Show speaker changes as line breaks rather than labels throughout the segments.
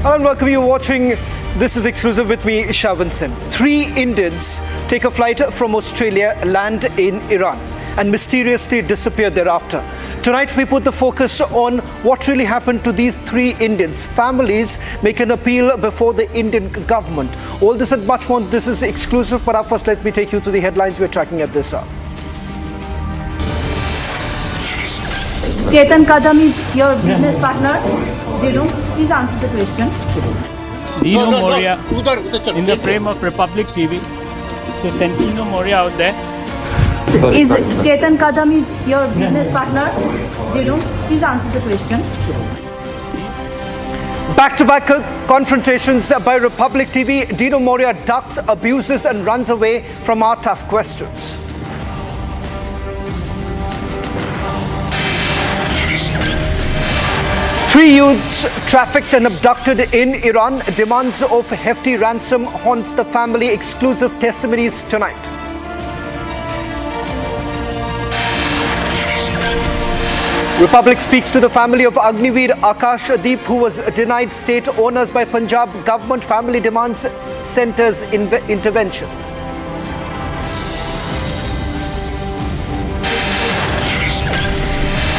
Hello and welcome. You're watching This is Exclusive with me, Jaspal Singh. 3 Indians take a flight from Australia, land in Iran and mysteriously disappear thereafter. Tonight we put the focus on what really happened to these 3 Indians. Families make an appeal before the Indian government. All this and much more. This is exclusive, but first let me take you to the headlines we're tracking at this hour.
Ketan Kadam is your business partner. Dino, please answer the question.
Dino Moria in the frame of Republic TV. So Sentino Moria out there.
Is Ketan Kadam is your business partner? Dino, please answer the question.
Back-to-back confrontations by Republic TV. Dino Moria ducks, abuses and runs away from our tough questions. Three youths trafficked and abducted in Iran. Demands of hefty ransom haunts the family. Exclusive testimonies tonight. Republic speaks to the family of Agniveer Akash Deep, who was denied state honours by Punjab government. Family demands centre's intervention.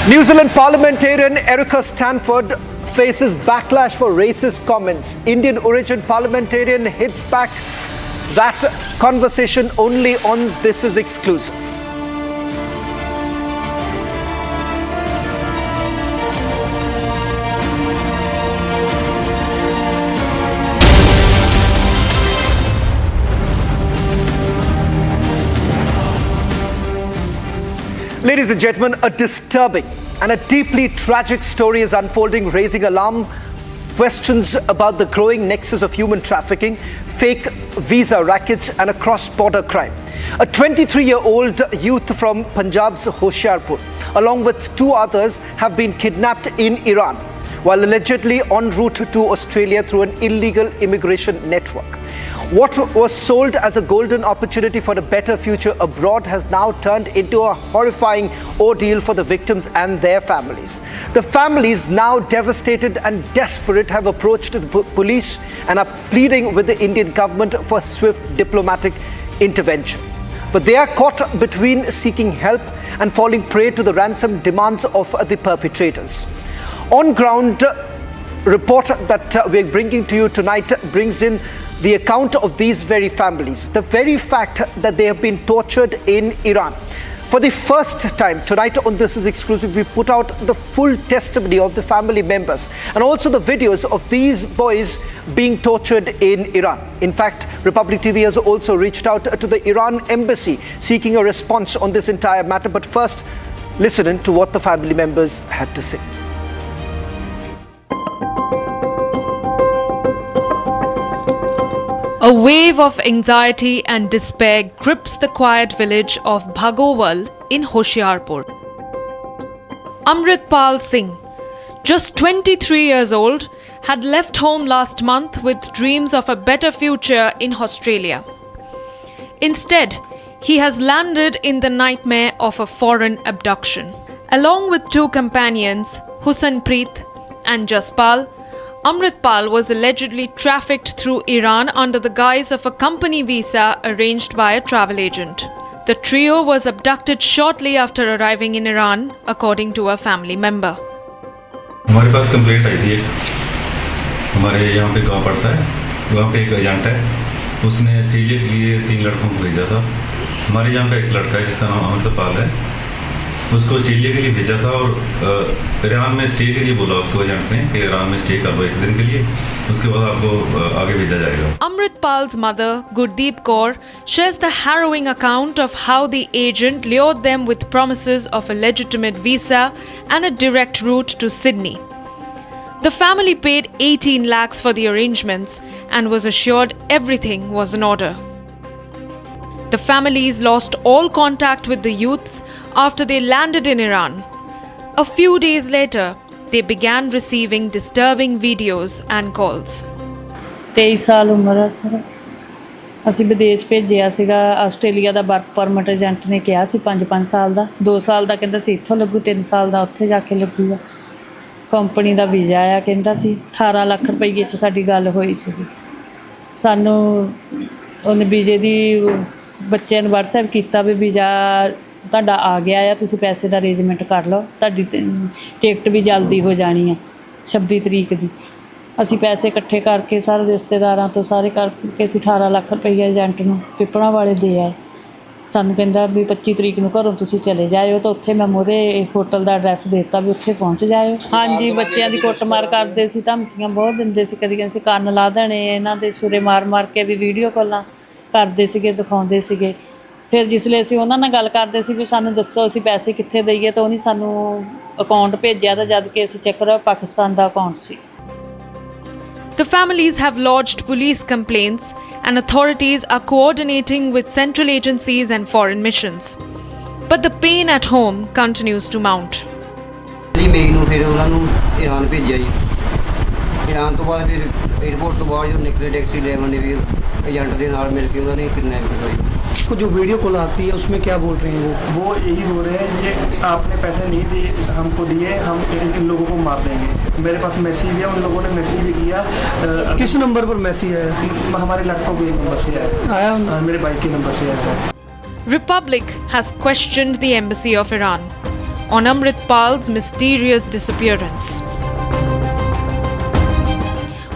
New Zealand parliamentarian Erica Stanford faces backlash for racist comments. Indian origin parliamentarian hits back. That conversation only on This is Exclusive. Ladies and gentlemen, a disturbing and a deeply tragic story is unfolding, raising alarm questions about the growing nexus of human trafficking, fake visa rackets and a cross-border crime. A 23-year-old youth from Punjab's Hoshiarpur, along with 2 others, have been kidnapped in Iran, while allegedly en route to Australia through an illegal immigration network. What was sold as a golden opportunity for a better future abroad has now turned into a horrifying ordeal for the victims and their families. The families, now devastated and desperate, have approached the police and are pleading with the Indian government for swift diplomatic intervention. But they are caught between seeking help and falling prey to the ransom demands of the perpetrators. On ground report that we're bringing to you tonight brings in the account of these very families, the very fact that they have been tortured in Iran. For the first time tonight on This is Exclusive, we put out the full testimony of the family members and also the videos of these boys being tortured in Iran. In fact, Republic TV has also reached out to the Iran embassy seeking a response on this entire matter. But first, listen to what the family members had to say.
A wave of anxiety and despair grips the quiet village of Bhagowal in Hoshiarpur. Amritpal Singh, just 23 years old, had left home last month with dreams of a better future in Australia. Instead, he has landed in the nightmare of a foreign abduction. Along with 2 companions, Hushanpreet and Jaspal, Amritpal was allegedly trafficked through Iran under the guise of a company visa arranged by a travel agent. The trio was abducted shortly after arriving in Iran, according to a family member.
हमारे पास complaint आई थी हमारे यहाँ पे गांव पड़ता है, वहाँ पे एक एजेंट है, उसने ऑस्ट्रेलिया के लिए 3 लड़कों को भेजा था। हमारे यहाँ पे एक लड़का है जिसका नाम अमृतपाल है, उसको ऑस्ट्रेलिया के लिए भेजा था और ईरान में स्टे के लिए बोला उसको एजेंट ने कि ईरान में स्टे कर लो 1 दिन के लिए, उसके बाद आपको आगे भेजा जाएगा.
Amritpal's mother, Gurdeep Kaur, shares the harrowing account of how the agent lured them with promises of a legitimate visa and a direct route to Sydney. The family paid 18 lakhs for the arrangements and was assured everything was in order. The families lost all contact with the youths after they landed in Iran. A few days later, they began receiving disturbing videos and calls.
23 ਸਾਲ ਉਮਰ ਹੈ sir. ਅਸੀਂ ਵਿਦੇਸ਼ ਭੇਜਿਆ ਸੀਗਾ, Australia ਦਾ work permit agent ਨੇ ਕਿਹਾ ਸੀ 5-5 ਸਾਲ ਦਾ, 2 ਸਾਲ ਦਾ ਕਹਿੰਦਾ ਸੀ ਇੱਥੋਂ ਲੱਗੂ, 3 ਸਾਲ ਦਾ ਉੱਥੇ ਜਾ ਕੇ ਲੱਗੂਗਾ। ਕੰਪਨੀ ਦਾ ਵੀਜ਼ਾ ਆਇਆ, ਕਹਿੰਦਾ ਸੀ 18 ਲੱਖ ਰੁਪਏ 'ਚ ਸਾਡੀ ਗੱਲ ਹੋਈ ਸੀ। ਸਾਨੂੰ ਉਹਨੇ ਵੀਜ਼ੇ ਦੀ ਬੱਚਿਆਂ ਨੂੰ WhatsApp ਕੀਤਾ ਵੀ ਵੀਜ਼ਾ ਤੁਹਾਡਾ ਆ ਗਿਆ ਆ, ਤੁਸੀਂ ਪੈਸੇ ਦਾ ਅਰੇਂਜਮੈਂਟ ਕਰ ਲਓ, ਤੁਹਾਡੀ ਟਿਕਟ ਵੀ ਜਲਦੀ ਹੋ ਜਾਣੀ ਆ 26 ਤਰੀਕ ਦੀ। ਅਸੀਂ ਪੈਸੇ ਇਕੱਠੇ ਕਰਕੇ ਸਾਰੇ ਰਿਸ਼ਤੇਦਾਰਾਂ ਤੋਂ ਸਾਰੇ ਕਰਕੇ ਅਸੀਂ 18 ਲੱਖ ਰੁਪਈਆ ਏਜੰਟ ਨੂੰ ਪਿੱਪਲਾਂ ਵਾਲੇ ਦੇ ਆਏ। ਸਾਨੂੰ ਕਹਿੰਦਾ ਵੀ 25 ਤਰੀਕ ਨੂੰ ਘਰੋਂ ਤੁਸੀਂ ਚਲੇ ਜਾਇਓ, ਤਾਂ ਉੱਥੇ ਮੈਂ ਮੂਹਰੇ ਹੋਟਲ ਦਾ ਐਡਰੈਸ ਦੇ ਦਿੱਤਾ ਵੀ ਉੱਥੇ ਪਹੁੰਚ ਜਾਇਓ। ਹਾਂਜੀ, ਬੱਚਿਆਂ ਦੀ ਕੁੱਟਮਾਰ ਕਰਦੇ ਸੀ, ਧਮਕੀਆਂ ਬਹੁਤ ਦਿੰਦੇ ਸੀ, ਕਦੀ ਕਹਿੰਦੇ ਸੀ ਕੰਨ ਲਾ ਦੇਣੇ, ਇਹਨਾਂ ਦੇ ਛੁਰੇ ਮਾਰ ਕੇ ਵੀ ਵੀਡੀਓ ਕਾਲਾਂ ਕਰਦੇ ਸੀਗੇ, ਦਿਖਾਉਂਦੇ ਸੀਗੇ। ਫਿਰ ਜਿਸਲੇ ਅਸੀਂ ਉਹਨਾਂ ਨਾਲ ਗੱਲ ਕਰਦੇ ਸੀ ਵੀ ਸਾਨੂੰ ਦੱਸੋ ਅਸੀਂ ਪੈਸੇ ਕਿੱਥੇ ਦਈਏ, ਤਾਂ ਉਹਨੇ ਸਾਨੂੰ ਅਕਾਊਂਟ ਭੇਜਿਆ, ਤਾਂ ਜਦ ਕਿ ਅਸੀਂ ਚੈੱਕ ਕਰਿਆ ਪਾਕਿਸਤਾਨ ਦਾ ਅਕਾਊਂਟ ਸੀ।
The families have lodged police complaints and authorities are coordinating with central agencies and foreign missions. But the pain at home continues to mount.
ਮਈ ਨੂੰ ਫਿਰ ਉਹਨਾਂ ਨੂੰ ਈਰਾਨ ਭੇਜਿਆ ਜੀ। ਈਰਾਨ ਤੋਂ ਬਾਅਦ ਫਿਰ 에어ਪੋਰਟ ਤੋਂ ਬਾਹਰ ਜੋ ਨਿਕਲੇ टैक्सी ड्राइवर ने भी एजेंट के नाल मिल के उन्होंने किडनैप करवाई।
को जो वीडियो कॉल आती है उसमें क्या बोल रहे हैं वो यही बोल रहे हैं कि आपने पैसे नहीं दिए हमको दिए, हम इन लोगों को मार देंगे। मेरे पास मैसेज है, उन लोगों ने मैसेज भी किया। किस नंबर पर मैसेज है?
हमारे लैपटॉप के नंबर से आया, मेरे बाइक के नंबर से आया।
Republic has questioned the embassy of Iran on Amritpal's mysterious disappearance,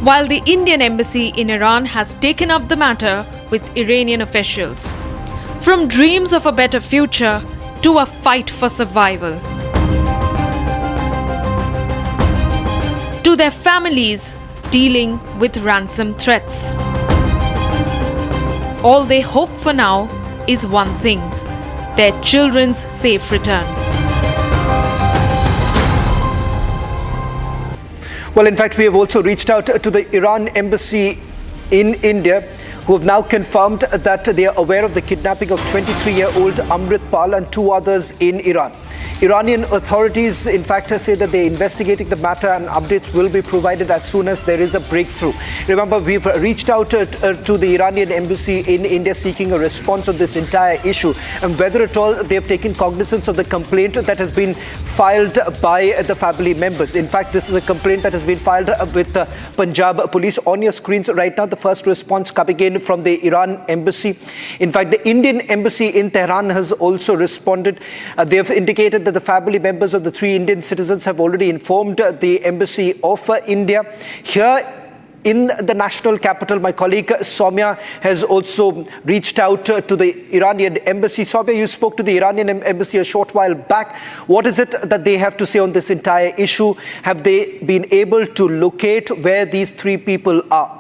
while the Indian embassy in Iran has taken up the matter with Iranian officials. From dreams of a better future to a fight for survival, to their families dealing with ransom threats. All they hope for now is one thing: their children's safe return.
Well, in fact, we have also reached out to the Iran embassy in India, who have now confirmed that they are aware of the kidnapping of 23-year-old Amritpal and two others in Iran. Iranian authorities, in fact, say that they're investigating the matter and updates will be provided as soon as there is a breakthrough. Remember, we've reached out to the Iranian embassy in India seeking a response on this entire issue and whether at all they have taken cognizance of the complaint that has been filed by the family members. In fact, this is a complaint that has been filed with Punjab police. On your screens right now, the first response coming in from the Iran embassy. In fact, the Indian embassy in Tehran has also responded. They have indicated that the family members of the three Indian citizens have already informed the embassy of India. Here in the national capital, my colleague Soumya has also reached out to the Iranian embassy. Soumya, you spoke to the Iranian embassy a short while back. What is it that they have to say on this entire issue? Have they been able to locate where these three people are?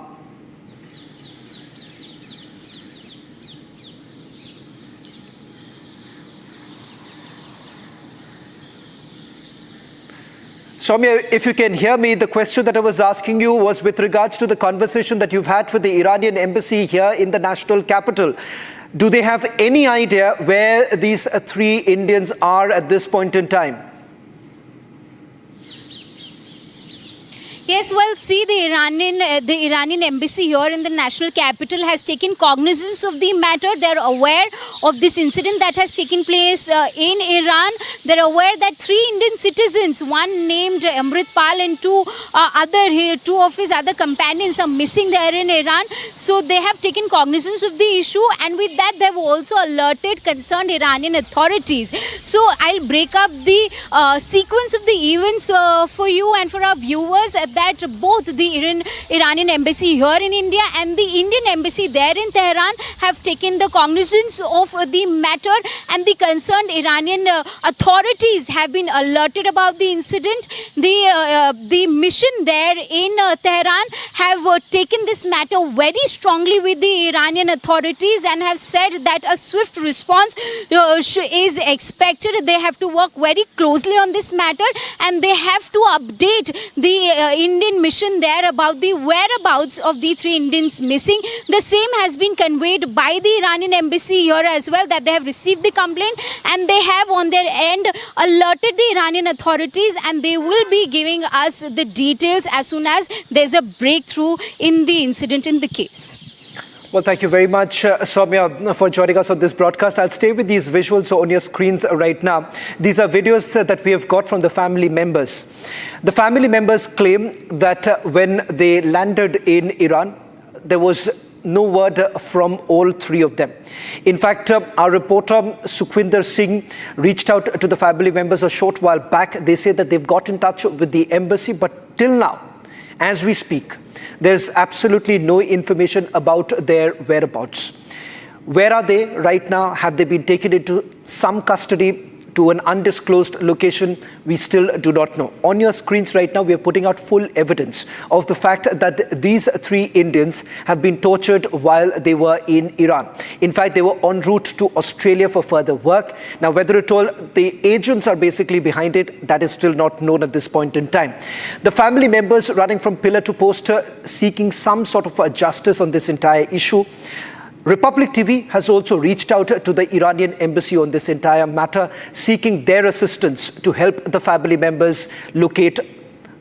Soumya, if you can hear me, the question that I was asking you was with regards to the conversation that you've had with the Iranian embassy here in the national capital. Do they have any idea where these three Indians are at this point in time?
Yes, well, see, the Iranian embassy here in the national capital has taken cognizance of the matter. They're aware of this incident that has taken place in Iran. They're aware that three Indian citizens, one named Amritpal and two of his other companions are missing there in Iran. So they have taken cognizance of the issue, and with that they've also alerted concerned Iranian authorities. So I'll break up the sequence of the events for you and for our viewers. That both the Iranian embassy here in India and the Indian embassy there in Tehran have taken the cognizance of the matter, and the concerned Iranian authorities have been alerted about the incident. The mission there in Tehran have taken this matter very strongly with the Iranian authorities and have said that a swift response is expected. They have to work very closely on this matter, and they have to update the Indian mission there about the whereabouts of the three Indians missing. The same has been conveyed by the Iranian embassy here as well, that they have received the complaint and they have on their end alerted the Iranian authorities, and they will be giving us the details as soon as there's a breakthrough in the incident in the case.
Well, thank you very much, Soumya, for joining us on this broadcast. I'll stay with these visuals on your screens right now. These are videos that we have got from the family members. The family members claim that when they landed in Iran, there was no word from all three of them. In fact, our reporter Sukhwinder Singh reached out to the family members a short while back. They say that they've got in touch with the embassy, but till now, as we speak, there's absolutely no information about their whereabouts. Where are they right now? Have they been taken into some custody to an undisclosed location? We still do not know. On your screens right now, we are putting out full evidence of the fact that these three Indians have been tortured while they were in Iran. In fact, they were en route to Australia for further work. Now, whether at all the agents are basically behind it, that is still not known at this point in time. The family members running from pillar to post, seeking some sort of justice on this entire issue. Republic TV has also reached out to the Iranian embassy on this entire matter, seeking their assistance to help the family members locate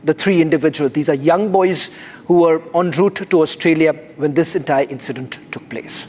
the three individuals. These are young boys who were en route to Australia when this entire incident took place.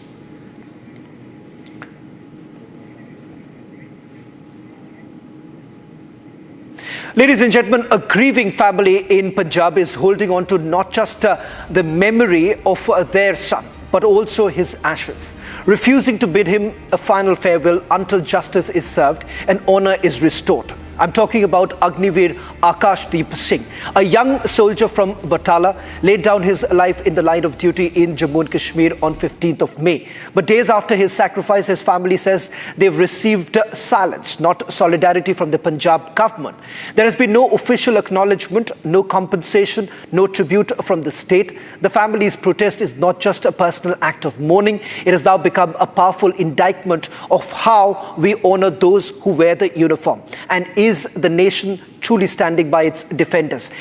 Ladies and gentlemen, a grieving family in Punjab is holding on to not just the memory of their son, but also his ashes, refusing to bid him a final farewell until justice is served and honor is restored. I'm talking about Agniveer Akash Singh, a young soldier from Batala, laid down his life in the line of duty in Jammu and Kashmir on 15th of May. But days after his sacrifice, his family says they've received silence, not solidarity from the Punjab government. There has been no official acknowledgement, no compensation, no tribute from the state. The family's protest is not just a personal act of mourning. It has now become a powerful indictment of how we honor those who wear the uniform. And is the nation truly standing by its defenders?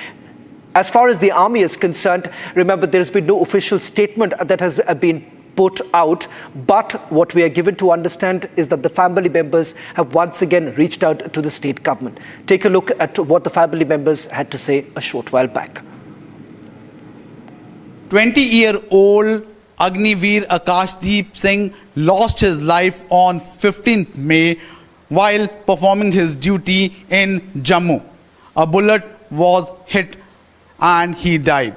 As far as the army is concerned, remember, there has been no official statement that has been put out, but what we are given to understand is that the family members have once again reached out to the state government. Take a look at what the family members had to say a short while back.
20-year-old Agniveer Akash Singh lost his life on 15th May while performing his duty in Jammu. A bullet was hit and he died.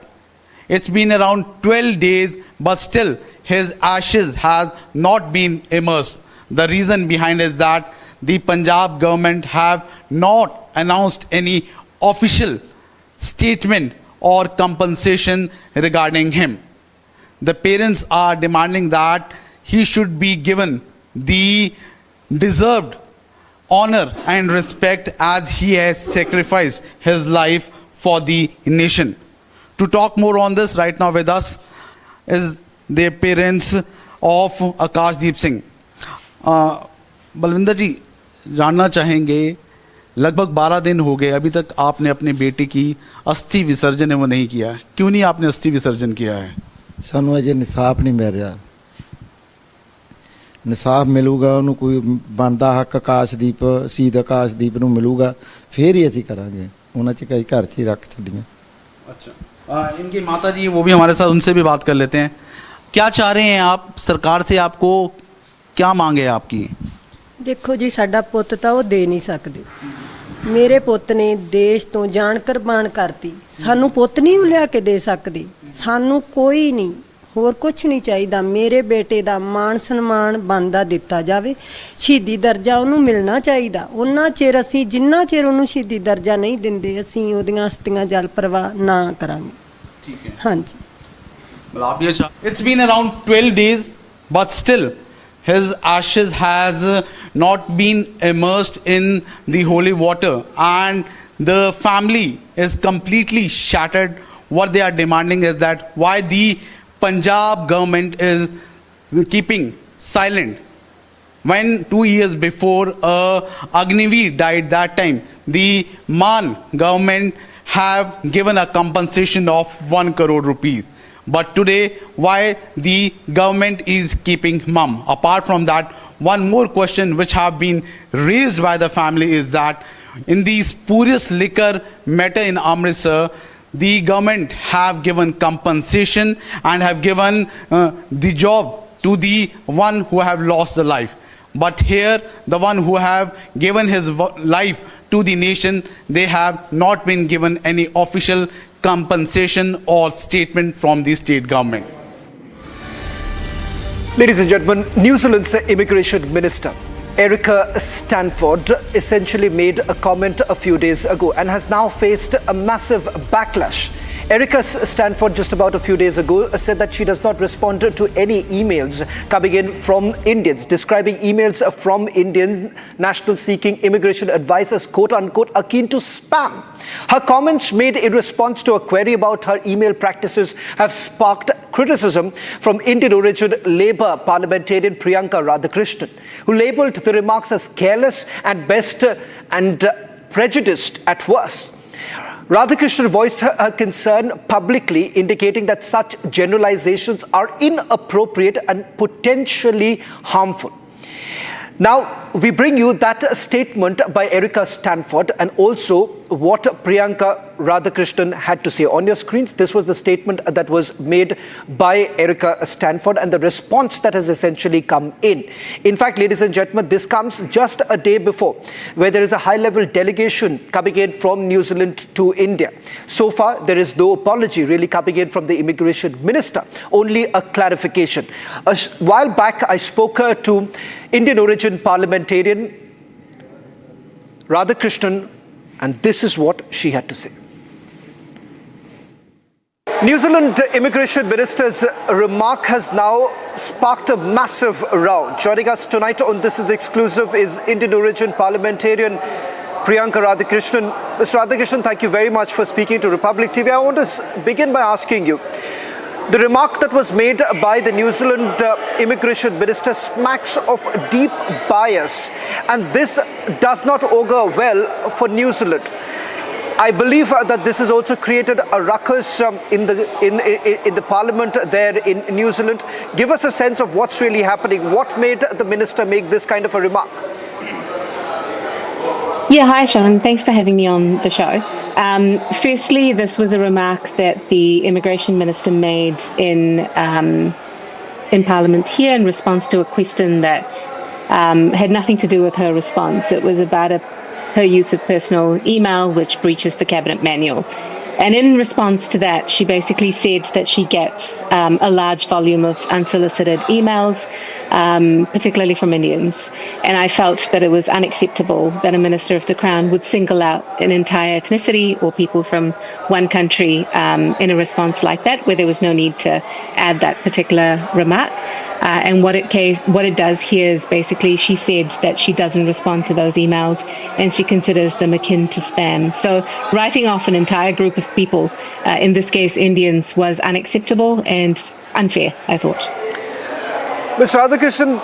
It's been around 12 days, but still his ashes has not been immersed. The reason behind is that the Punjab government have not announced any official statement or compensation regarding him. The parents are demanding that he should be given the deserved honor and respect as he has sacrificed his life for the nation. To talk more on this, right now with us is the parents of Akash Singh. Balwinder जी, जानना चाहेंगे, लगभग 12 दिन हो गए, अभी तक आपने अपने बेटे की अस्थि विसर्जन है वो नहीं किया है. क्यों नहीं आपने अस्थि विसर्जन किया है?
ਸਾਨੂੰ ਅਜੇ ਇਨਸਾਫ ਨਹੀਂ ਮਿਲ ਰਿਹਾ. ਇਨਸਾਫ ਮਿਲੂਗਾ, ਉਹਨੂੰ ਕੋਈ ਬਣਦਾ ਹੱਕ ਆਕਾਸ਼ਦੀਪ, ਸ਼ਹੀਦ ਆਕਾਸ਼ਦੀਪ ਨੂੰ ਮਿਲੂਗਾ, ਫਿਰ ਹੀ ਅਸੀਂ ਕਰਾਂਗੇ. ਉਹਨਾਂ ਚ ਕਈ ਘਰ 'ਚ ਹੀ ਰੱਖ ਛੱਡੀਆਂ.
अच्छा, इनकी माता जी वो भी हमारे साथ, उनसे भी बात कर लेते हैं. क्या चाह रहे हैं आप सरकार से? आपको क्या मांग है आपकी?
ਦੇਖੋ ਜੀ, ਸਾਡਾ ਪੁੱਤ ਤਾਂ ਉਹ ਦੇ ਨਹੀਂ ਸਕਦੇ. ਮੇਰੇ ਪੁੱਤ ਨੇ ਦੇਸ਼ ਤੋਂ ਜਾਨ ਕੁਰਬਾਨ ਕਰਤੀ. ਸਾਨੂੰ ਪੁੱਤ ਨਹੀਂ ਉਹ ਲਿਆ ਕੇ ਦੇ ਸਕਦੇ. ਸਾਨੂੰ ਕੋਈ ਨਹੀਂ, ਹੋਰ ਕੁਝ ਨਹੀਂ ਚਾਹੀਦਾ. ਮੇਰੇ ਬੇਟੇ ਦਾ ਮਾਣ ਸਨਮਾਨ ਬਣਦਾ ਦਿੱਤਾ ਜਾਵੇ. ਸ਼ਹੀਦੀ ਦਰਜਾ ਉਹਨੂੰ ਮਿਲਣਾ ਚਾਹੀਦਾ. ਉਹਨਾਂ ਚਿਰ ਅਸੀਂ, ਜਿੰਨਾ ਚਿਰ ਉਹਨੂੰ ਸ਼ਹੀਦੀ ਦਰਜਾ ਨਹੀਂ ਦਿੰਦੇ, ਅਸੀਂ ਉਹਦੀਆਂ ਅਸਥੀਆਂ ਜਲ ਪ੍ਰਵਾਹ ਨਾ ਕਰਾਂਗੇ.
ਠੀਕ ਹੈ,
ਹਾਂਜੀ.
It's been around 12 days, but still his ashes has not been immersed in the holy water, and the family is completely shattered. What they are demanding is that why the Punjab government is keeping silent. When 2 years before Agniveer died, that time the Man government have given a compensation of 1 crore rupees. But today, why the government is keeping mum? Apart from that, one more question which have been raised by the family is that in the spurious liquor matter in Amritsar, the government have given compensation and have given the job to the one who have lost the life. But here, the one who have given his life to the nation, they have not been given any official compensation or statement from the state government.
Ladies and gentlemen, New Zealand's Immigration Minister, Erica Stanford, essentially made a comment a few days ago and has now faced a massive backlash. Erica Stanford, just about a few days ago, said that she does not respond to any emails coming in from Indians, describing emails from Indian nationals seeking immigration advice as quote-unquote akin to spam. Her comments made in response to a query about her email practices have sparked criticism from Indian origin Labour parliamentarian Priyanka Radha Krishnan, who labelled the remarks as careless at best and prejudiced at worst. Radhakrishnan voiced her concern publicly, indicating that such generalizations are inappropriate and potentially harmful. Now, we bring you that statement by Erica Stanford and also what Priyanka Radhakrishnan had to say. On your screens, this was the statement that was made by Erica Stanford and the response that has essentially come in. In fact, ladies and gentlemen, this comes just a day before, where there is a high-level delegation coming in from New Zealand to India. So far, there is no apology really coming in from the immigration minister, only a clarification. A while back, I spoke to Indian origin parliamentarian Radhakrishnan, and this is what she had to say. New Zealand Immigration Minister's remark has now sparked a massive row. Joining us tonight on This Is Exclusive is Indian origin parliamentarian Priyanka Radhakrishnan. Ms. Radhakrishnan, thank you very much for speaking to Republic TV. I want to begin by asking you, the remark that was made by the New Zealand Immigration Minister smacks of deep bias, and this does not augur well for New Zealand. I believe that this has also created a ruckus in the parliament there in New Zealand. Give us a sense of what's really happening. What made the minister make this kind of a remark?
Yeah, hi Sean. Thanks for having me on the show. Firstly, this was a remark that the immigration minister made in Parliament here in response to a question that had nothing to do with her response. It was about her use of personal email, which breaches the cabinet manual. And in response to that, she basically said that she gets a large volume of unsolicited emails, particularly from Indians. And I felt that it was unacceptable that a Minister of the Crown would single out an entire ethnicity or people from one country in a response like that, where there was no need to add that particular remark. And what it does here is basically she said that she doesn't respond to those emails and she considers them akin to spam. So writing off an entire group of people, in this case Indians, was unacceptable and unfair, I thought.
Ms. Radhakrishnan,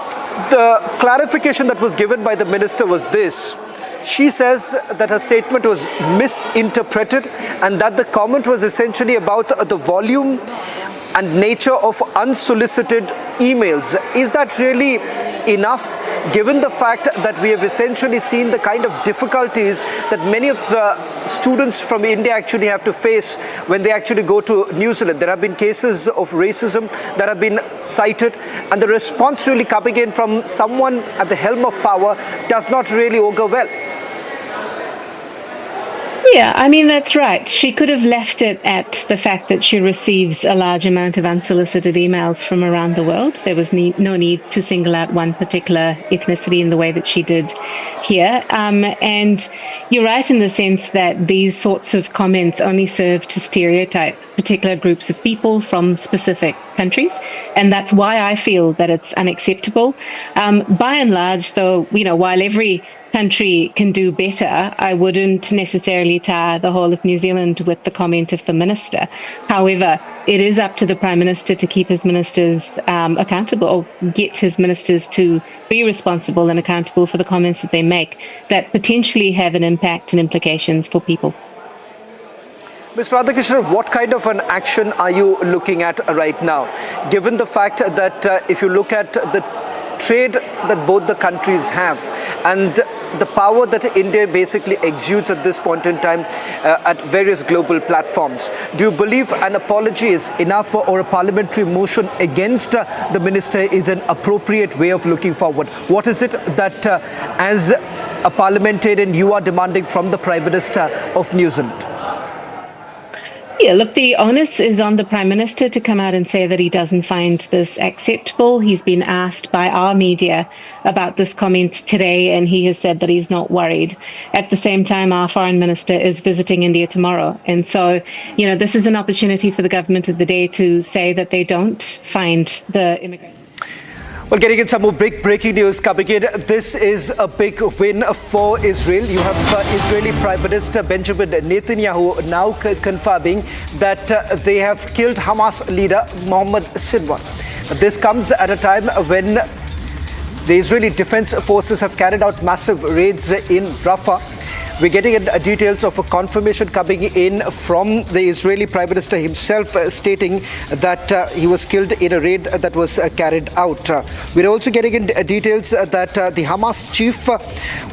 the clarification that was given by the minister was this. She says that her statement was misinterpreted and that the comment was essentially about the volume and nature of unsolicited emails. Is that really enough, given the fact that we have essentially seen the kind of difficulties that many of the students from India actually have to face when they actually go to New Zealand? There have been cases of racism that have been cited, and the response really coming in from someone at the helm of power does not really augur well.
Yeah, I mean, that's right. She could have left it at the fact that she receives a large amount of unsolicited emails from around the world. There was no need to single out one particular ethnicity in the way that she did here. And you're right in the sense that these sorts of comments only serve to stereotype particular groups of people from specific countries. And that's why I feel that it's unacceptable. By and large, though, while every country can do better, I wouldn't necessarily tar the whole of New Zealand with the comment of the minister. However, it is up to the Prime Minister to keep his ministers accountable, or get his ministers to be responsible and accountable for the comments that they make that potentially have an impact and implications for people.
Mr. Radhakrishnan, what kind of an action are you looking at right now, given the fact that if you look at the trade that both the countries have and the power that India basically exudes at this point in time at various global platforms. Do you believe an apology is enough or a parliamentary motion against the minister is an appropriate way of looking forward? What is it that as a parliamentarian you are demanding from the Prime Minister of New Zealand?
Yeah, look, the onus is on the Prime Minister to come out and say that he doesn't find this acceptable. He's been asked by our media about this comment today, and he has said that he's not worried. At the same time, our Foreign Minister is visiting India tomorrow. And so, this is an opportunity for the government of the day to say that they don't find the immigration.
Well, getting in some more breaking news coming in. This is a big win for Israel. You have Israeli Prime Minister Benjamin Netanyahu now confirming that they have killed Hamas leader Mohammed Sinwar. This comes at a time when the Israeli Defense Forces have carried out massive raids in Rafah. We're getting details of a confirmation coming in from the Israeli Prime Minister himself stating that he was killed in a raid that was carried out. We're also getting in details that the Hamas chief,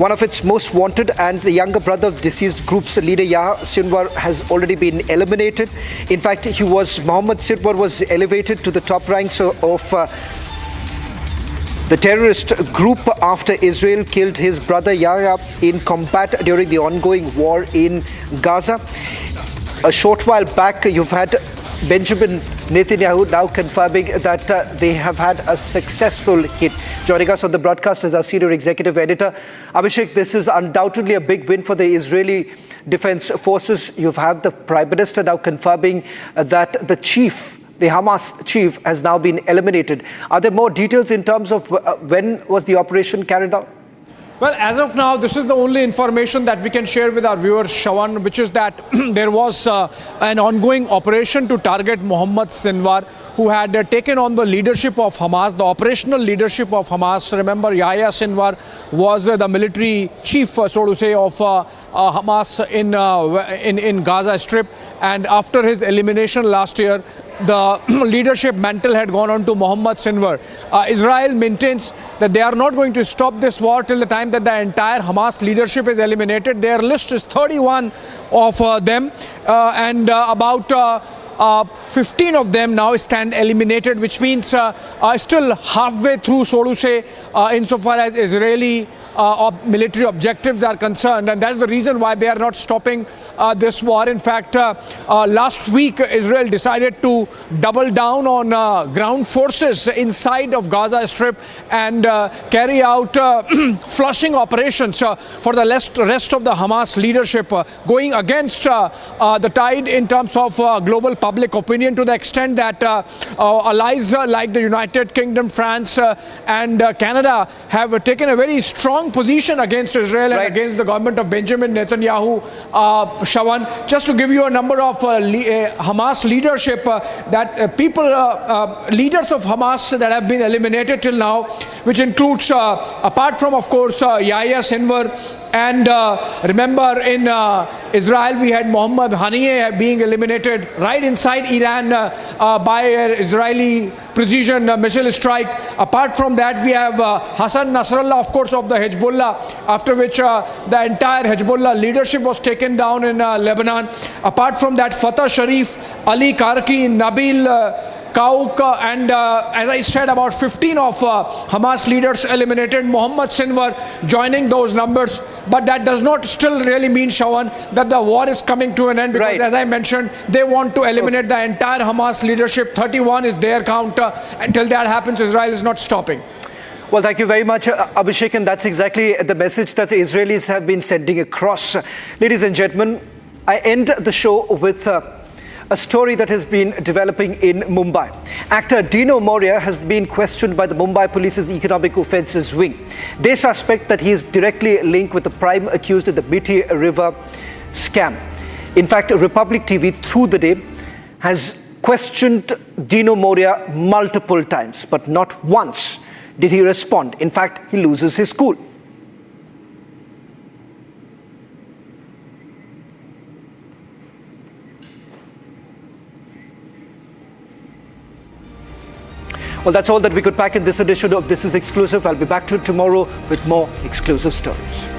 one of its most wanted and the younger brother of deceased group's leader Yahya Sinwar has already been eliminated. In fact, Mohammed Sinwar was elevated to the top ranks of the terrorist group after Israel killed his brother Yahya in combat during the ongoing war in Gaza. A short while back, you've had Benjamin Netanyahu now confirming that they have had a successful hit. Joining us on the broadcast is our senior executive editor. Abhishek, this is undoubtedly a big win for the Israeli Defense Forces. You've had the Prime Minister now confirming that the Hamas chief has now been eliminated. Are there more details in terms of when was the operation carried out?
Well, as of now, this is the only information that we can share with our viewers, Shawan, which is that there was an ongoing operation to target Mohammed Sinwar, who had taken on the leadership of Hamas, the operational leadership of Hamas. Remember, Yahya Sinwar was the military chief, so to say, of Hamas in Gaza Strip. And after his elimination last year, the leadership mantle had gone on to Mohammed Sinwar. Israel maintains that they are not going to stop this war till the time that the entire Hamas leadership is eliminated. Their list is 31 of them, and about 15 of them now stand eliminated, which means still halfway through, so to say, insofar as Israeli military objectives are concerned, and that's the reason why they are not stopping this war. In fact, last week Israel decided to double down on ground forces inside of Gaza Strip and carry out flushing operations for the rest of the Hamas leadership, going against the tide in terms of global public opinion, to the extent that allies like the United Kingdom, France and Canada have taken a very strong position against Israel and against the government of Benjamin Netanyahu. Shawan, just to give you a number of Hamas leadership leaders of Hamas that have been eliminated till now, which includes, apart from, of course, Yahya Sinwar, and remember in Israel we had Mohammed Haniyeh being eliminated right inside Iran by an Israeli precision missile strike. Apart from that, we have Hassan Nasrallah, of course, of the Hezbollah, after which the entire Hezbollah leadership was taken down in Lebanon. Apart from that, Fatah Sharif, Ali Karki, Nabil Kauk, and as I said, about 15 of Hamas leaders eliminated. Mohammed Sinwar joining those numbers, but that does not still really mean, Shawan, that the war is coming to an end, because as I mentioned, they want to eliminate the entire Hamas leadership. 31 is their count. Until that happens, Israel is not stopping.
Well, thank you very much, Abhishek, and that's exactly the message that the Israelis have been sending across. Ladies and gentlemen, I end the show with a story that has been developing in Mumbai. Actor Dino Moria has been questioned by the Mumbai Police's Economic Offences Wing. They suspect that he is directly linked with the prime accused in the Miti River scam. In fact, Republic TV through the day has questioned Dino Moria multiple times, but not once did he respond. In fact, he loses his cool. Well, that's all that we could pack in this edition of This Is Exclusive. I'll be back to you tomorrow with more exclusive stories.